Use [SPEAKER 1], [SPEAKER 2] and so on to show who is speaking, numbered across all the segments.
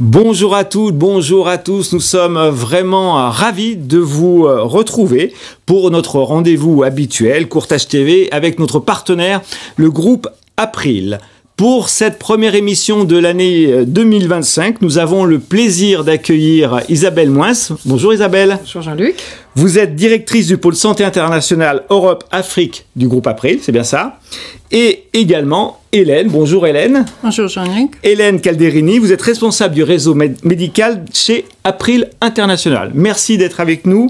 [SPEAKER 1] Bonjour à toutes, bonjour à tous. Nous sommes vraiment ravis de vous retrouver pour notre rendez-vous habituel Courtage TV avec notre partenaire, le groupe April. Pour cette première émission de l'année 2025, nous avons le plaisir d'accueillir Isabelle Moins. Bonjour Isabelle.
[SPEAKER 2] Bonjour Jean-Luc.
[SPEAKER 1] Vous êtes directrice du pôle santé international Europe-Afrique du groupe April, c'est bien ça. Et également Hélène. Bonjour Hélène.
[SPEAKER 2] Bonjour Jean-Luc.
[SPEAKER 1] Hélène Calderini, vous êtes responsable du réseau médical chez April International. Merci d'être avec nous.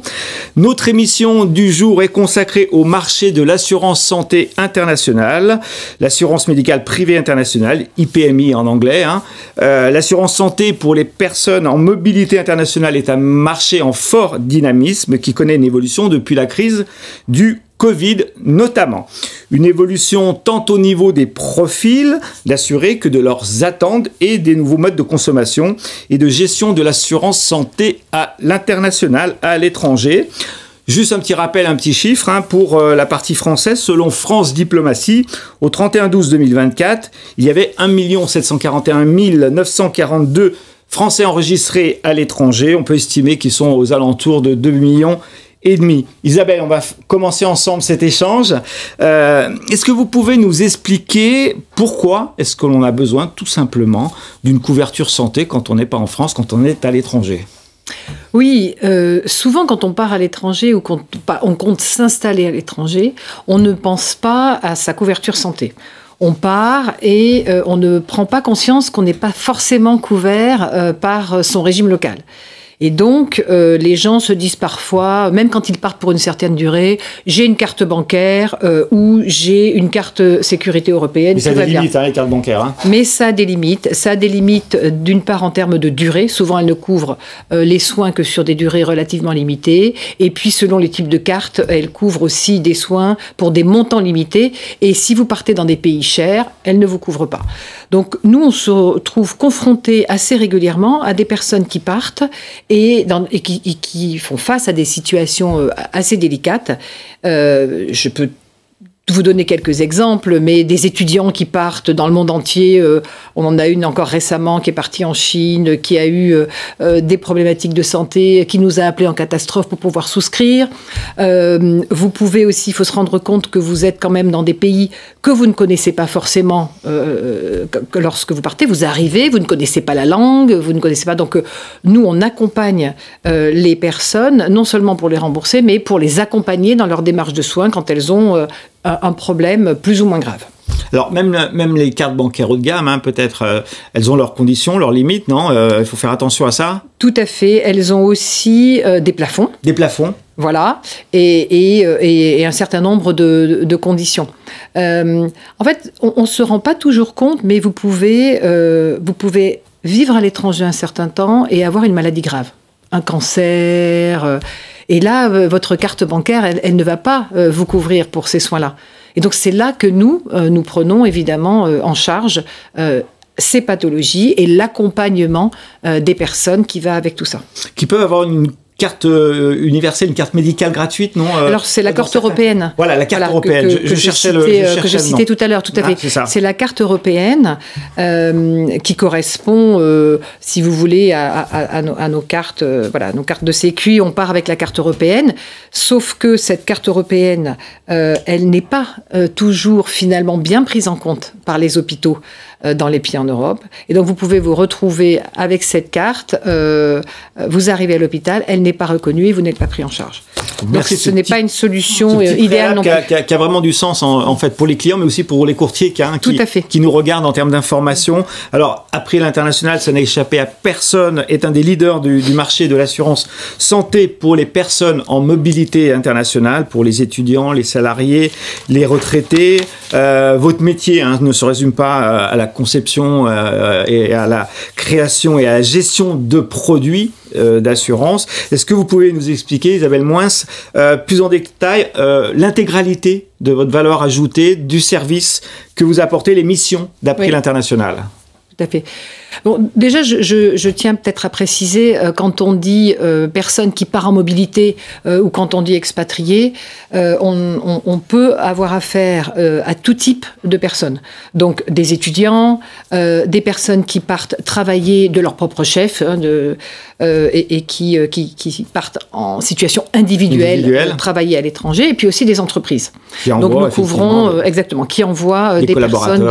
[SPEAKER 1] Notre émission du jour est consacrée au marché de l'assurance santé internationale, l'assurance médicale privée internationale, IPMI en anglais. L'assurance santé pour les personnes en mobilité internationale est un marché en fort dynamisme qui connaît une évolution depuis la crise du Covid notamment. Une évolution tant au niveau des profils d'assurés que de leurs attentes et des nouveaux modes de consommation et de gestion de l'assurance santé à l'international, à l'étranger. Juste un petit rappel, un petit chiffre pour la partie française. Selon France Diplomatie, au 31/12/2024, il y avait 1 741 942 Français enregistrés à l'étranger. On peut estimer qu'ils sont aux alentours de 2,5 millions. Isabelle, on va commencer ensemble cet échange. Est-ce que vous pouvez nous expliquer pourquoi est-ce que l'on a besoin tout simplement d'une couverture santé quand on n'est pas en France, quand on est à l'étranger ?
[SPEAKER 2] Oui, souvent quand on part à l'étranger ou qu'on compte s'installer à l'étranger, on ne pense pas à sa couverture santé. On part et on ne prend pas conscience qu'on n'est pas forcément couvert par son régime local. Et donc, les gens se disent parfois, même quand ils partent pour une certaine durée, j'ai une carte bancaire ou j'ai une carte sécurité européenne.
[SPEAKER 1] Mais ça a des limites, les cartes bancaires.
[SPEAKER 2] Mais ça a des limites. Ça a des limites, d'une part, en termes de durée. Souvent, elles ne couvrent les soins que sur des durées relativement limitées. Et puis, selon les types de cartes, elles couvrent aussi des soins pour des montants limités. Et si vous partez dans des pays chers, elles ne vous couvrent pas. Donc, nous, on se trouve confrontés assez régulièrement à des personnes qui partent et qui font face à des situations assez délicates. Je peux vous donner quelques exemples, mais des étudiants qui partent dans le monde entier, on en a une encore récemment qui est partie en Chine, qui a eu des problématiques de santé, qui nous a appelés en catastrophe pour pouvoir souscrire. Vous pouvez aussi, il faut se rendre compte que vous êtes quand même dans des pays que vous ne connaissez pas forcément lorsque vous partez. Vous arrivez, vous ne connaissez pas la langue, vous ne connaissez pas. Donc nous, on accompagne les personnes, non seulement pour les rembourser, mais pour les accompagner dans leur démarche de soins quand elles ont un problème plus ou moins grave.
[SPEAKER 1] Alors, même les cartes bancaires haut de gamme, peut-être, elles ont leurs conditions, leurs limites, non ? Il faut faire attention à ça ?
[SPEAKER 2] Tout à fait. Elles ont aussi des plafonds.
[SPEAKER 1] Des plafonds.
[SPEAKER 2] Voilà. Et un certain nombre de conditions. En fait, on ne se rend pas toujours compte, mais vous pouvez vivre à l'étranger un certain temps et avoir une maladie grave. Un cancer. Et là, votre carte bancaire, elle ne va pas vous couvrir pour ces soins-là. Et donc, c'est là que nous prenons évidemment en charge ces pathologies et l'accompagnement des personnes qui va avec tout ça.
[SPEAKER 1] Qui peuvent avoir une carte universelle, une carte médicale gratuite, non ?
[SPEAKER 2] Alors, c'est la carte européenne.
[SPEAKER 1] Voilà, la carte européenne. Je cherchais
[SPEAKER 2] que je citais tout à l'heure, tout à fait. C'est la carte européenne qui correspond, si vous voulez, à nos cartes, nos cartes de sécu. On part avec la carte européenne, sauf que cette carte européenne, elle n'est pas toujours finalement bien prise en compte par les hôpitaux dans les pays en Europe. Et donc, vous pouvez vous retrouver avec cette carte, vous arrivez à l'hôpital, elle n'est pas reconnue et vous n'êtes pas pris en charge.
[SPEAKER 1] Merci.
[SPEAKER 2] Donc, ce n'est pas une solution idéale non plus.
[SPEAKER 1] Qui a vraiment du sens en fait pour les clients, mais aussi pour les courtiers qui nous regardent en termes d'information. Alors, April International, ça n'a échappé à personne, est un des leaders du marché de l'assurance santé pour les personnes en mobilité internationale, pour les étudiants, les salariés, les retraités. Votre métier ne se résume pas à la conception et à la création et à la gestion de produits d'assurance. Est-ce que vous pouvez nous expliquer, Isabelle Moins, plus en détail l'intégralité de votre valeur ajoutée, du service que vous apportez, les missions d'April International ?
[SPEAKER 2] Tout à fait. Bon, déjà, je tiens peut-être à préciser, quand on dit personne qui part en mobilité ou quand on dit expatrié, on peut avoir affaire à tout type de personnes. Donc, des étudiants, des personnes qui partent travailler de leur propre chef et qui partent en situation individuelle travailler à l'étranger, et puis aussi des entreprises. Donc, nous couvrons, exactement, qui envoient des personnes,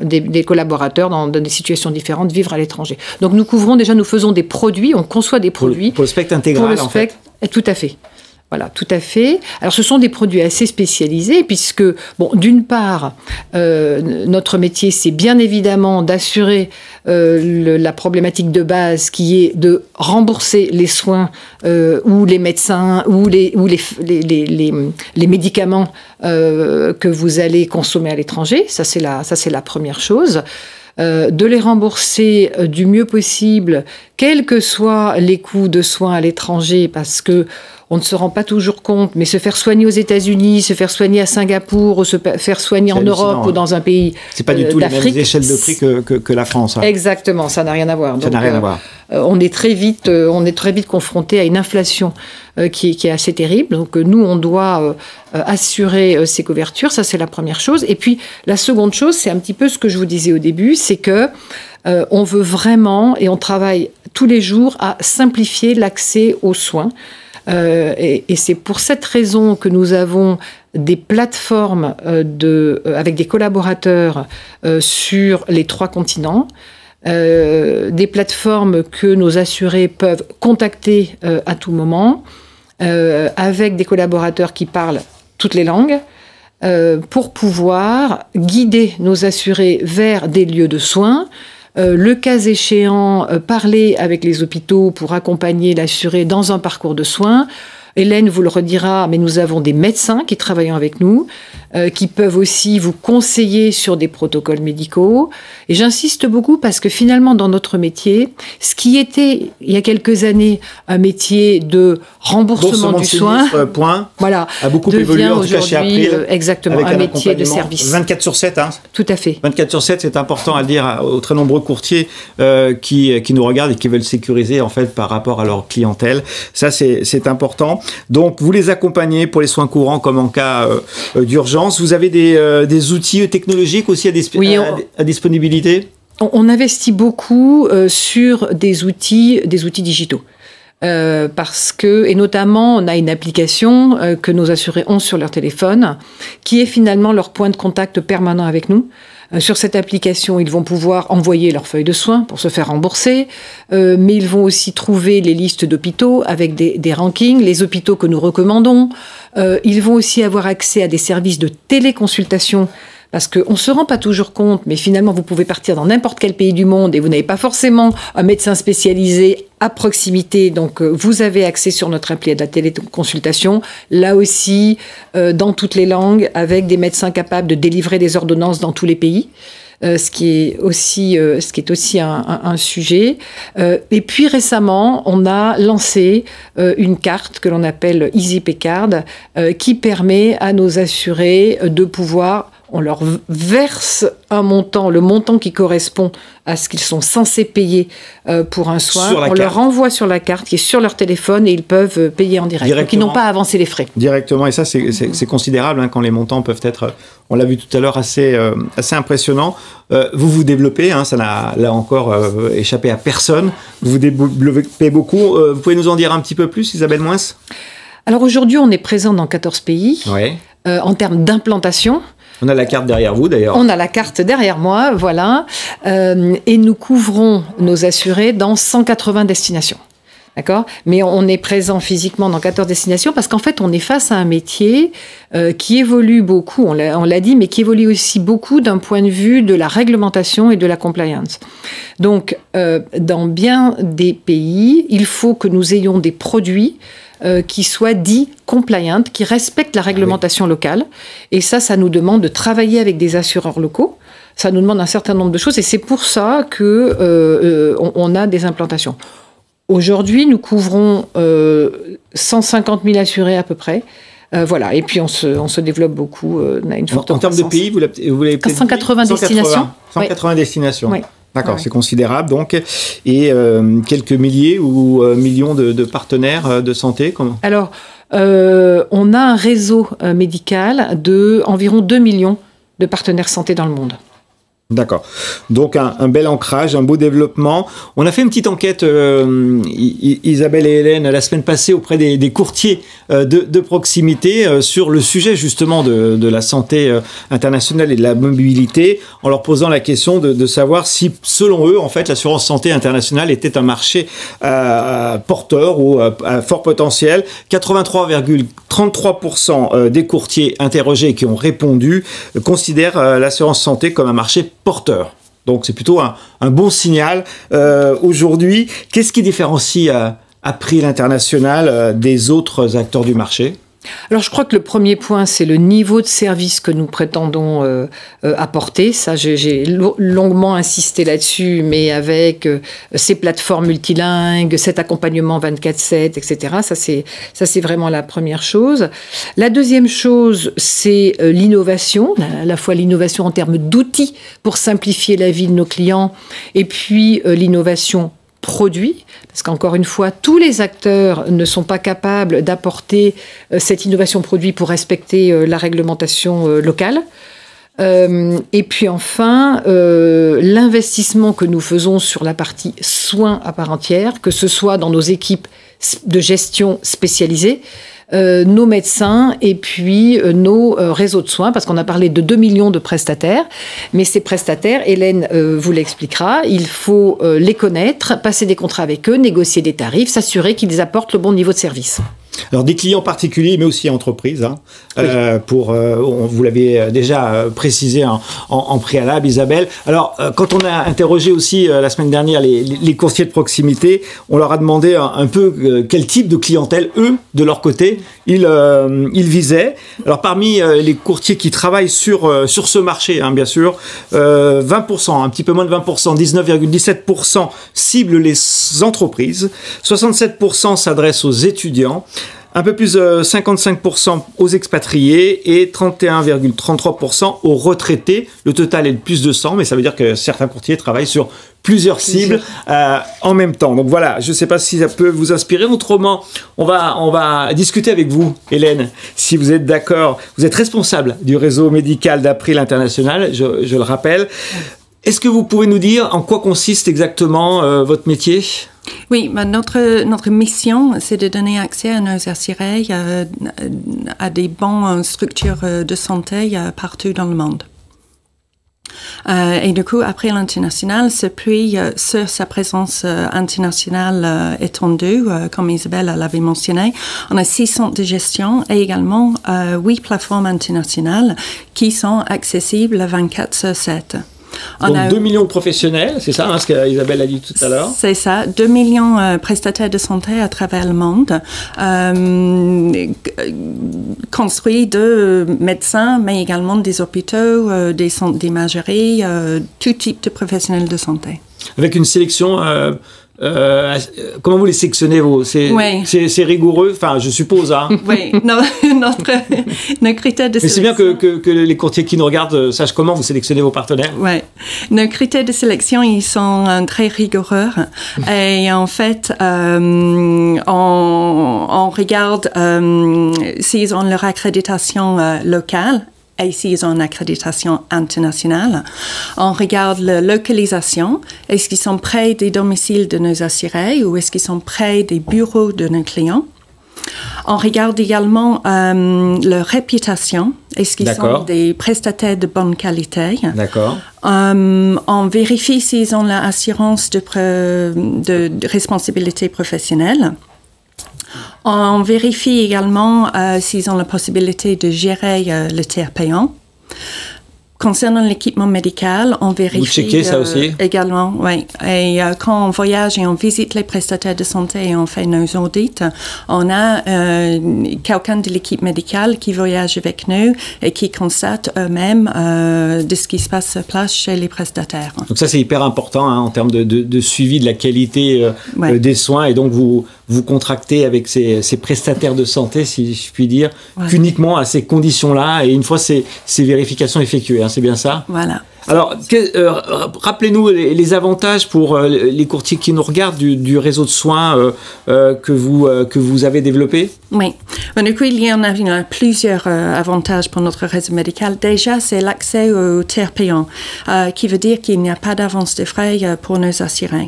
[SPEAKER 2] des collaborateurs dans des situations différentes vivre à l'étranger. Donc nous couvrons déjà, nous faisons des produits, on conçoit des produits.
[SPEAKER 1] Pour le spectre intégral, en fait.
[SPEAKER 2] Tout à fait. Voilà, tout à fait. Alors ce sont des produits assez spécialisés puisque, bon, d'une part, notre métier, c'est bien évidemment d'assurer la problématique de base qui est de rembourser les soins ou les médecins ou les médicaments que vous allez consommer à l'étranger. Ça, c'est la première chose. De les rembourser du mieux possible, quels que soient les coûts de soins à l'étranger, parce que on ne se rend pas toujours compte, mais se faire soigner aux États-Unis, se faire soigner à Singapour, ou se faire soigner en Europe ou dans un pays
[SPEAKER 1] c'est pas du tout les mêmes échelles de prix que la France. Hein.
[SPEAKER 2] Exactement, ça n'a rien à voir.
[SPEAKER 1] Ça n'a rien à voir.
[SPEAKER 2] On est très vite confronté à une inflation qui est assez terrible. Donc nous, on doit assurer ces couvertures. Ça, c'est la première chose. Et puis la seconde chose, c'est un petit peu ce que je vous disais au début, c'est que on veut vraiment, et on travaille tous les jours à simplifier l'accès aux soins. Et c'est pour cette raison que nous avons des plateformes avec des collaborateurs sur les 3 continents, des plateformes que nos assurés peuvent contacter à tout moment, avec des collaborateurs qui parlent toutes les langues, pour pouvoir guider nos assurés vers des lieux de soins, le cas échéant, parler avec les hôpitaux pour accompagner l'assuré dans un parcours de soins. Hélène vous le redira, mais nous avons des médecins qui travaillent avec nous, qui peuvent aussi vous conseiller sur des protocoles médicaux. Et j'insiste beaucoup parce que finalement, dans notre métier, ce qui était, il y a quelques années, un métier de remboursement du soin,
[SPEAKER 1] voilà, a beaucoup évolué, en tout cas chez April.
[SPEAKER 2] Exactement, un métier de service.
[SPEAKER 1] 24/7, hein.
[SPEAKER 2] Tout à fait.
[SPEAKER 1] 24/7, c'est important à le dire aux très nombreux courtiers qui nous regardent et qui veulent sécuriser, en fait, par rapport à leur clientèle. Ça, c'est important. Donc, vous les accompagnez pour les soins courants comme en cas d'urgence. Vous avez des outils technologiques aussi à disponibilité ?
[SPEAKER 2] On investit beaucoup sur des outils digitaux. Parce que, et notamment, on a une application que nos assurés ont sur leur téléphone, qui est finalement leur point de contact permanent avec nous. Sur cette application, ils vont pouvoir envoyer leur feuille de soins pour se faire rembourser, mais ils vont aussi trouver les listes d'hôpitaux avec des rankings, les hôpitaux que nous recommandons. Ils vont aussi avoir accès à des services de téléconsultation, parce qu'on ne se rend pas toujours compte, mais finalement, vous pouvez partir dans n'importe quel pays du monde et vous n'avez pas forcément un médecin spécialisé à proximité. Donc, vous avez accès sur notre appli à de la téléconsultation, là aussi, dans toutes les langues, avec des médecins capables de délivrer des ordonnances dans tous les pays. Ce qui est aussi un sujet. Et puis récemment, on a lancé une carte que l'on appelle EasyPay Card, qui permet à nos assurés de pouvoir, on leur verse un montant, le montant qui correspond à ce qu'ils sont censés payer pour un soin. On leur envoie sur la carte qui est sur leur téléphone et ils peuvent payer en direct. Donc ils n'ont pas à avancer les frais.
[SPEAKER 1] Directement, et ça c'est considérable hein, quand les montants peuvent être, on l'a vu tout à l'heure, assez impressionnants. Vous développez, hein, ça n'a là encore échappé à personne. Vous développez beaucoup. Vous pouvez nous en dire un petit peu plus, Isabelle Moins ?
[SPEAKER 2] Alors aujourd'hui, on est présent dans 14 pays.
[SPEAKER 1] Ouais.
[SPEAKER 2] En termes d'implantation.
[SPEAKER 1] On a la carte derrière vous, d'ailleurs.
[SPEAKER 2] On a la carte derrière moi, voilà. Et nous couvrons nos assurés dans 180 destinations. D'accord ? Mais on est présent physiquement dans 14 destinations parce qu'en fait, on est face à un métier qui évolue beaucoup, on l'a dit, mais qui évolue aussi beaucoup d'un point de vue de la réglementation et de la compliance. Donc, dans bien des pays, il faut que nous ayons des produits qui soient dits compliant, qui respectent la réglementation locale. Et ça nous demande de travailler avec des assureurs locaux. Ça nous demande un certain nombre de choses et c'est pour ça que on a des implantations. Aujourd'hui, nous couvrons 150 000 assurés à peu près. Voilà, et puis on se développe beaucoup. On a une forte
[SPEAKER 1] en termes de pays, vous l'avez peut-être
[SPEAKER 2] 180 destinations.
[SPEAKER 1] 180 destinations.
[SPEAKER 2] Oui.
[SPEAKER 1] D'accord,
[SPEAKER 2] Ouais.
[SPEAKER 1] c'est considérable donc. Et quelques milliers ou millions de partenaires de santé, comment?
[SPEAKER 2] Alors, on a un réseau médical de environ 2 millions de partenaires santé dans le monde.
[SPEAKER 1] D'accord. Donc un bel ancrage, un beau développement. On a fait une petite enquête, Isabelle et Hélène, la semaine passée auprès des courtiers de proximité sur le sujet justement de la santé internationale et de la mobilité, en leur posant la question de savoir si, selon eux, en fait, l'assurance santé internationale était un marché porteur ou à fort potentiel. 83,33% des courtiers interrogés qui ont répondu considèrent l'assurance santé comme un marché porteur. Donc c'est plutôt un bon signal. Aujourd'hui, qu'est-ce qui différencie April International des autres acteurs du marché?
[SPEAKER 2] Alors, je crois que le premier point, c'est le niveau de service que nous prétendons apporter. Ça, j'ai longuement insisté là-dessus, mais avec ces plateformes multilingues, cet accompagnement 24/7, etc. Ça, c'est vraiment la première chose. La deuxième chose, c'est l'innovation, à la fois l'innovation en termes d'outils pour simplifier la vie de nos clients, et puis l'innovation produit, parce qu'encore une fois, tous les acteurs ne sont pas capables d'apporter cette innovation produit pour respecter la réglementation locale. Et puis enfin, l'investissement que nous faisons sur la partie soins à part entière, que ce soit dans nos équipes de gestion spécialisées, nos médecins et puis nos réseaux de soins, parce qu'on a parlé de 2 millions de prestataires, mais ces prestataires, Hélène vous l'expliquera, il faut les connaître, passer des contrats avec eux, négocier des tarifs, s'assurer qu'ils apportent le bon niveau de service.
[SPEAKER 1] Alors des clients particuliers, mais aussi entreprises. Hein, oui. Vous l'avez déjà précisé en préalable, Isabelle. Alors quand on a interrogé aussi la semaine dernière les courtiers de proximité, on leur a demandé un peu quel type de clientèle, eux, de leur côté, ils visaient. Alors parmi les courtiers qui travaillent sur ce marché, hein, bien sûr, 20%, un petit peu moins de 20%, 19,17% ciblent les entreprises, 67% s'adressent aux étudiants, un peu plus de 55% aux expatriés et 31,33% aux retraités. Le total est de plus de 100, mais ça veut dire que certains courtiers travaillent sur plusieurs cibles en même temps. Donc voilà, je ne sais pas si ça peut vous inspirer. Autrement, on va discuter avec vous, Hélène, si vous êtes d'accord. Vous êtes responsable du réseau médical d'April International, je le rappelle. Est-ce que vous pouvez nous dire en quoi consiste exactement votre métier ?
[SPEAKER 3] Oui, notre mission, c'est de donner accès à nos assurés à des bonnes structures de santé partout dans le monde. Et du coup, April International s'appuie sur sa présence internationale étendue, comme Isabelle l'avait mentionné. On a 6 centres de gestion et également 8 plateformes internationales qui sont accessibles 24/7.
[SPEAKER 1] Donc 2 millions de professionnels, c'est ça, hein, ce qu'Isabelle a dit tout à l'heure?
[SPEAKER 3] C'est ça, 2 millions de prestataires de santé à travers le monde, construits de médecins, mais également des hôpitaux, des centres d'imagerie, tout type de professionnels de santé.
[SPEAKER 1] Avec une sélection... comment vous les sélectionnez, vous? C'est rigoureux, enfin, je suppose. Hein.
[SPEAKER 3] Oui, nos critères de sélection...
[SPEAKER 1] Mais c'est bien que les courtiers qui nous regardent sachent comment vous sélectionnez vos partenaires.
[SPEAKER 3] Oui, nos critères de sélection, ils sont très rigoureux. Et en fait, on regarde s'ils ont leur accréditation locale. Et s'ils ont une accréditation internationale, on regarde la localisation. Est-ce qu'ils sont près des domiciles de nos assurés ou est-ce qu'ils sont près des bureaux de nos clients? On regarde également leur réputation. Est-ce qu'ils sont des prestataires de bonne qualité?
[SPEAKER 1] D'accord.
[SPEAKER 3] On vérifie s'ils ont l'assurance de responsabilité professionnelle. On vérifie également s'ils ont la possibilité de gérer le tiers payant. Concernant l'équipement médical, on vérifie...
[SPEAKER 1] Vous checkez ça aussi?
[SPEAKER 3] Également, oui. Et quand on voyage et on visite les prestataires de santé et on fait nos audits, on a quelqu'un de l'équipe médicale qui voyage avec nous et qui constate eux-mêmes de ce qui se passe sur place chez les prestataires. Donc ça,
[SPEAKER 1] c'est hyper important hein, en termes de suivi de la qualité des soins. Et donc, vous contractez avec ces prestataires de santé, si je puis dire, uniquement à ces conditions-là et une fois ces vérifications effectuées. Hein, c'est bien ça?
[SPEAKER 3] Voilà.
[SPEAKER 1] Alors, rappelez-nous les avantages pour les courtiers qui nous regardent du réseau de soins que vous avez développé.
[SPEAKER 3] Oui. Du coup, il y en a plusieurs avantages pour notre réseau médical. Déjà, c'est l'accès aux tiers payants, qui veut dire qu'il n'y a pas d'avance de frais pour nos assurés.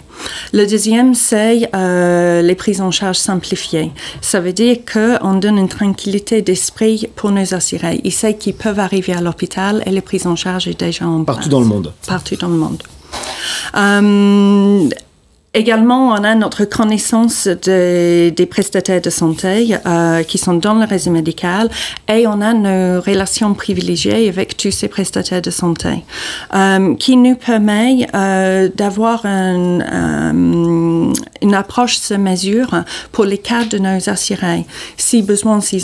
[SPEAKER 3] Le deuxième, c'est les prises en charge simplifiées. Ça veut dire qu'on donne une tranquillité d'esprit pour nos assurés. Ils savent qu'ils peuvent arriver à l'hôpital et les prises en charge est déjà en place.
[SPEAKER 1] Partout dans le monde.
[SPEAKER 3] Partout dans le monde. Également, on a notre connaissance des prestataires de santé qui sont dans le réseau médical et on a nos relations privilégiées avec tous ces prestataires de santé qui nous permet d'avoir une approche sur mesure pour les cas de nos assurés. S'ils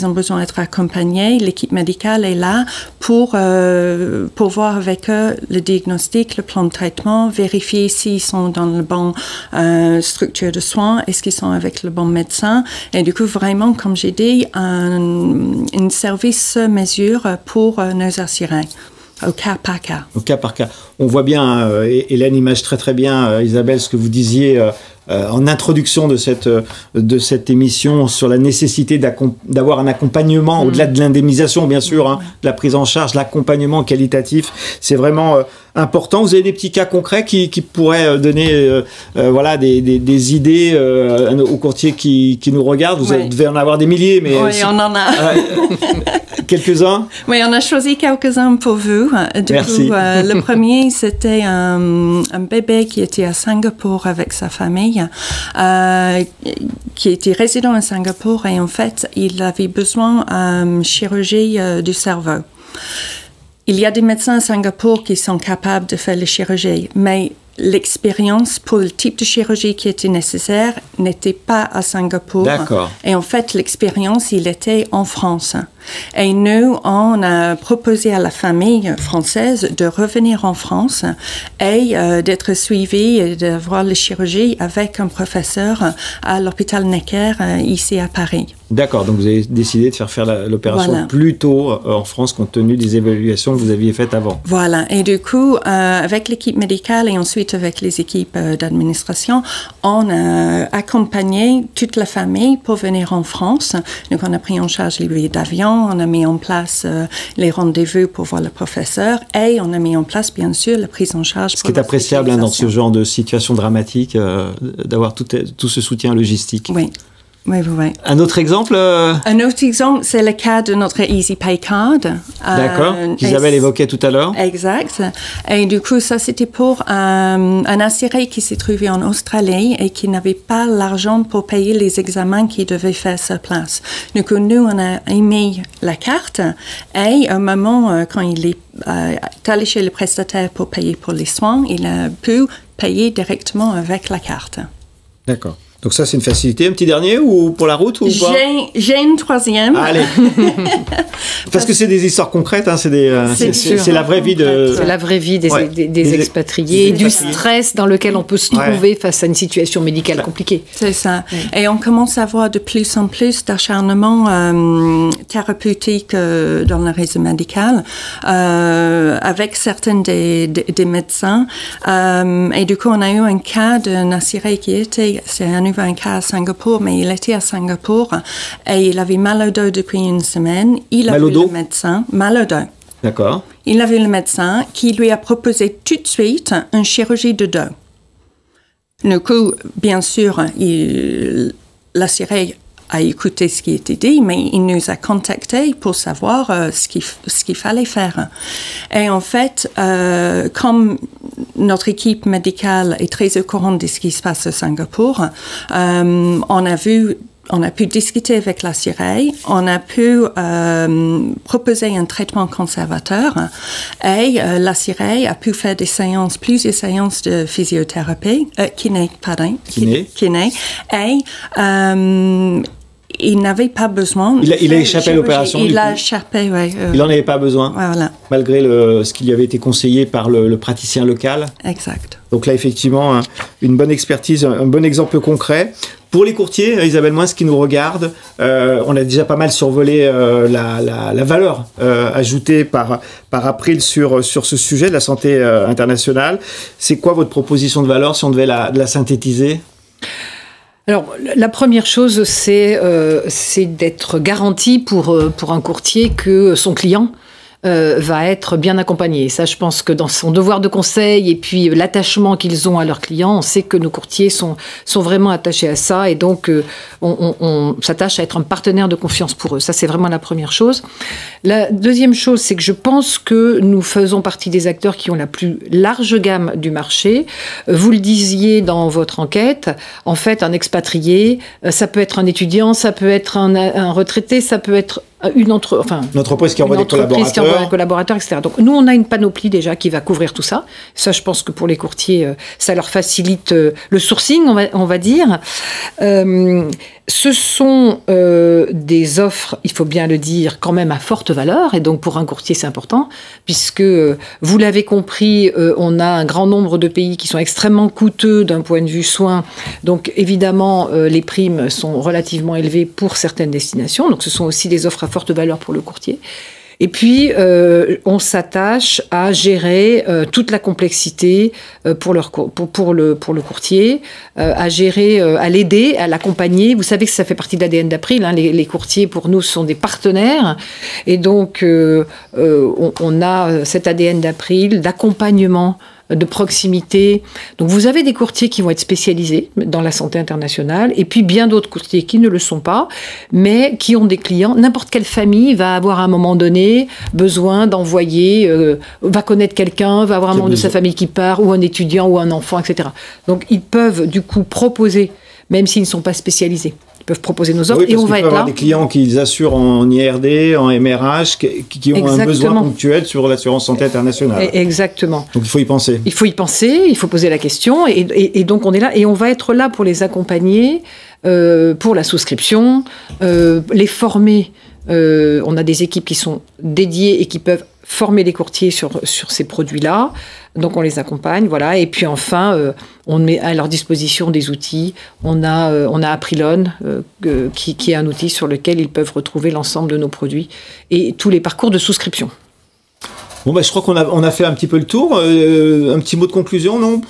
[SPEAKER 3] ont besoin d'être accompagnés, l'équipe médicale est là pour voir avec eux le diagnostic, le plan de traitement, vérifier s'ils sont dans le bon structure de soins, est-ce qu'ils sont avec le bon médecin et du coup vraiment, comme j'ai dit, un service mesure pour nos assurés. Au cas par cas.
[SPEAKER 1] Au cas par cas. On voit bien, Hélène image très bien, Isabelle, ce que vous disiez en introduction de cette émission sur la nécessité d'avoir un accompagnement au-delà de l'indemnisation, bien sûr, de la prise en charge, l'accompagnement qualitatif. C'est vraiment important. Vous avez des petits cas concrets qui pourraient donner des idées aux courtiers qui nous regardent. Vous devez en avoir des milliers, mais
[SPEAKER 3] oui, on en a.
[SPEAKER 1] Quelques-uns.
[SPEAKER 3] Oui, on a choisi quelques-uns pour vous.
[SPEAKER 1] Merci.
[SPEAKER 3] Coup, le premier, c'était un bébé qui était à Singapour avec sa famille, qui était résident à Singapour et en fait, il avait besoin d'une chirurgie du cerveau. Il y a des médecins à Singapour qui sont capables de faire les chirurgies, mais l'expérience pour le type de chirurgie qui était nécessaire n'était pas à Singapour.
[SPEAKER 1] D'accord.
[SPEAKER 3] Et en fait, l'expérience, il était en France. Et nous, on a proposé à la famille française de revenir en France et d'être suivi et d'avoir la chirurgie avec un professeur à l'hôpital Necker ici à Paris.
[SPEAKER 1] D'accord, donc vous avez décidé de faire l'opération plus tôt en France compte tenu des évaluations que vous aviez faites avant.
[SPEAKER 3] Voilà, et du coup, avec l'équipe médicale et ensuite avec les équipes d'administration, on a accompagné toute la famille pour venir en France. Donc on a pris en charge les billets d'avion, on a mis en place les rendez-vous pour voir le professeur et on a mis en place, bien sûr, la prise en charge.
[SPEAKER 1] Ce qui est appréciable dans ce genre de situation dramatique, d'avoir tout ce soutien logistique.
[SPEAKER 3] Oui. Oui.
[SPEAKER 1] Un autre exemple
[SPEAKER 3] Un autre exemple, c'est le cas de notre Easy Pay Card.
[SPEAKER 1] D'accord, qu'Isabelle évoquait tout à l'heure.
[SPEAKER 3] Exact. Et du coup, ça, c'était pour un assuré qui s'est trouvé en Australie et qui n'avait pas l'argent pour payer les examens qu'il devait faire sur place. Du coup, nous, on a émis la carte et au moment, quand il est allé chez le prestataire pour payer pour les soins, il a pu payer directement avec la carte.
[SPEAKER 1] D'accord. Donc ça, c'est une facilité. Un petit dernier ou pour la route ou pas?
[SPEAKER 3] J'ai une troisième.
[SPEAKER 1] Allez. Parce que c'est des histoires concrètes. C'est la vraie vie de.
[SPEAKER 2] C'est la vraie vie des expatriés et du stress dans lequel on peut se trouver face à une situation médicale compliquée.
[SPEAKER 3] C'est ça. Et on commence à voir de plus en plus d'acharnement thérapeutique dans le réseau médical avec certains des médecins. Et du coup, on a eu un cas d'un assuré qui était, un cas à Singapour, mais il était à Singapour et il avait mal au dos depuis une semaine. Il a vu le médecin, mal au dos.
[SPEAKER 1] D'accord.
[SPEAKER 3] Il a vu le médecin qui lui a proposé tout de suite une chirurgie de dos. Du coup, bien sûr, l'assuré a écouté ce qui était dit, mais il nous a contactés pour savoir ce qu'il fallait faire. Et en fait, comme notre équipe médicale est très au courant de ce qui se passe à Singapour, on a pu discuter avec l'assuré, on a pu proposer un traitement conservateur et l'assuré a pu faire plusieurs séances de physiothérapie, kiné. Et il n'avait pas besoin.
[SPEAKER 1] Il a échappé à l'opération.
[SPEAKER 3] Il a échappé, oui.
[SPEAKER 1] Il n'en avait pas besoin,
[SPEAKER 3] voilà.
[SPEAKER 1] Malgré ce qui lui avait été conseillé par le praticien local.
[SPEAKER 3] Exact.
[SPEAKER 1] Donc là, effectivement, une bonne expertise, un bon exemple concret. Pour les courtiers, Isabelle Moins, qui nous regardent, on a déjà pas mal survolé la valeur ajoutée par April sur ce sujet de la santé internationale. C'est quoi votre proposition de valeur si on devait la synthétiser ?
[SPEAKER 2] Alors, la première chose, c'est d'être garanti pour un courtier que son client va être bien accompagné. Ça, je pense que dans son devoir de conseil et puis l'attachement qu'ils ont à leurs clients, on sait que nos courtiers sont vraiment attachés à ça et donc on s'attache à être un partenaire de confiance pour eux. Ça, c'est vraiment la première chose. La deuxième chose, c'est que je pense que nous faisons partie des acteurs qui ont la plus large gamme du marché. Vous le disiez dans votre enquête, en fait, un expatrié, ça peut être un étudiant, ça peut être un retraité, ça peut être une entreprise qui envoie des collaborateurs, etc. Donc nous, on a une panoplie déjà qui va couvrir tout ça. Ça, je pense que pour les courtiers, ça leur facilite le sourcing, on va dire. Ce sont des offres, il faut bien le dire, quand même à forte valeur. Et donc pour un courtier, c'est important, puisque vous l'avez compris, on a un grand nombre de pays qui sont extrêmement coûteux d'un point de vue soins. Donc évidemment, les primes sont relativement élevées pour certaines destinations. Donc ce sont aussi des offres à forte valeur pour le courtier. Et puis, on s'attache à gérer toute la complexité pour le courtier, à gérer, à l'aider, à l'accompagner. Vous savez que ça fait partie de l'ADN d'April. Hein. Les courtiers, pour nous, sont des partenaires. Et donc, on a cet ADN d'April, d'accompagnement, de proximité. Donc vous avez des courtiers qui vont être spécialisés dans la santé internationale et puis bien d'autres courtiers qui ne le sont pas, mais qui ont des clients. N'importe quelle famille va avoir à un moment donné besoin d'envoyer, va connaître quelqu'un, va avoir un membre de sa famille qui part, ou un étudiant ou un enfant, etc. Donc ils peuvent du coup proposer, même s'ils ne sont pas spécialisés. Ils peuvent proposer nos offres et on va être là.
[SPEAKER 1] Avoir des clients qui assurent en IRD, en MRH, qui ont un besoin ponctuel sur l'assurance santé internationale.
[SPEAKER 2] Exactement.
[SPEAKER 1] Donc il faut y penser.
[SPEAKER 2] Il faut y penser, il faut poser la question et donc on est là et on va être là pour les accompagner, pour la souscription, les former. On a des équipes qui sont dédiées et qui peuvent former les courtiers sur ces produits-là. Donc on les accompagne, voilà. Et puis enfin, on met à leur disposition des outils. On a Aprilon, qui est un outil sur lequel ils peuvent retrouver l'ensemble de nos produits et tous les parcours de souscription.
[SPEAKER 1] Bon, je crois qu'on a fait un petit peu le tour. Un petit mot de conclusion, non ?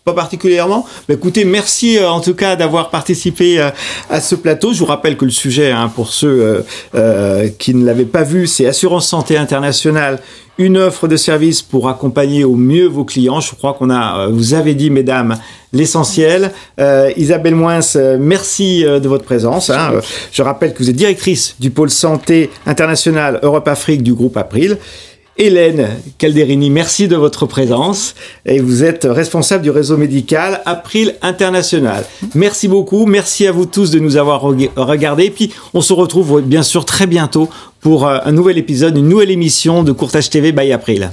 [SPEAKER 1] Pas particulièrement. Écoutez, merci en tout cas d'avoir participé à ce plateau. Je vous rappelle que le sujet, pour ceux qui ne l'avaient pas vu, c'est Assurance Santé Internationale, une offre de service pour accompagner au mieux vos clients. Je crois vous avez dit, mesdames, l'essentiel. Isabelle Moins, merci de votre présence. Je rappelle que vous êtes directrice du pôle santé international Europe-Afrique du groupe April. Hélène Calderini, merci de votre présence et vous êtes responsable du réseau médical April International. Merci beaucoup, merci à vous tous de nous avoir regardés et puis on se retrouve bien sûr très bientôt pour un nouvel épisode, une nouvelle émission de Courtage TV by April.